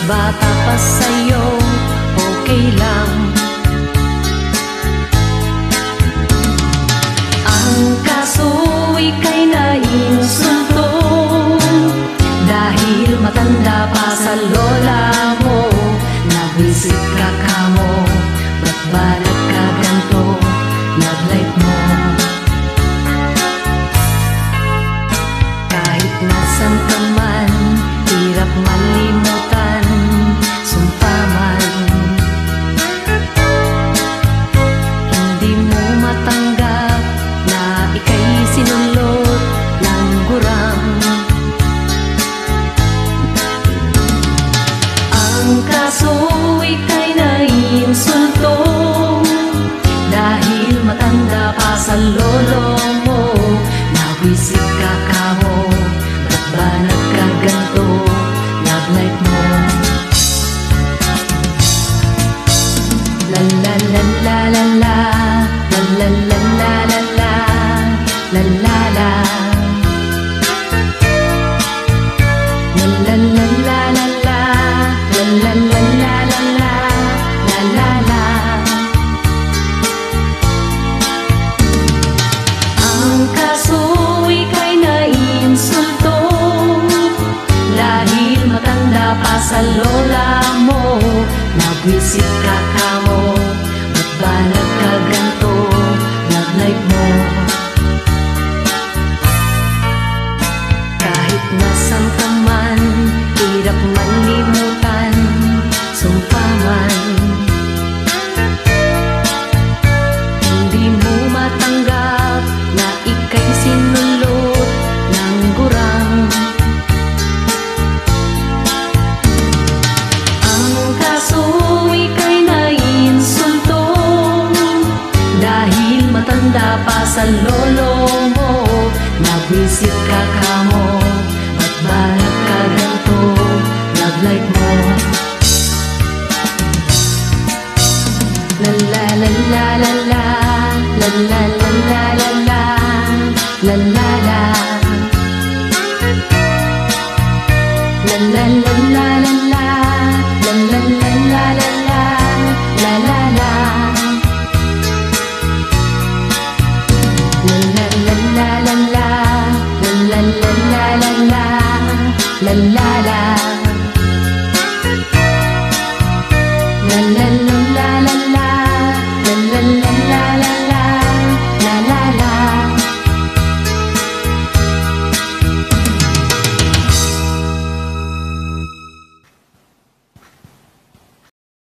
bata pa sa'yo, okay lang. Ang kaso ika'y naiinsulto dahil matanda pa sa lola mo. Nabwisit ka kamo, ba't ba nagkaganto love life mo? Kahit nasan ka man, hirap malimutan, sumpa man. Hindi mo matanggap na ika'y sinulot ng gurang. Ang kaso ika'y naiinsulto dahil matanda pa sa lolo mo. Nabwisit ka kamo, ba't ba nagkaganto love life mo? La la la la la la, la la la la la la, la la la. La la la la la la, la la la la la la, la la la. Ang kaso ika'y naiinsulto dahil matanda pa sa lola mo. Nabwisit ka kamo, ba't ba nagkaganto love life mo? Kahit nasan ka man, hirap malimutan, sumpa man. Hindi mo matanggap na ika'y sinulot ng gurang. Ang kaso ika'y naiinsulto dahil matanda pa sa lolo mo. Nabwisit ka kamo, ba't ba nagkaganto love life mo? La la la la la la, la la la la la la, la la la. La la la la la la, la la la la la la, la la la. La la la la la la, la la la la la la, la la.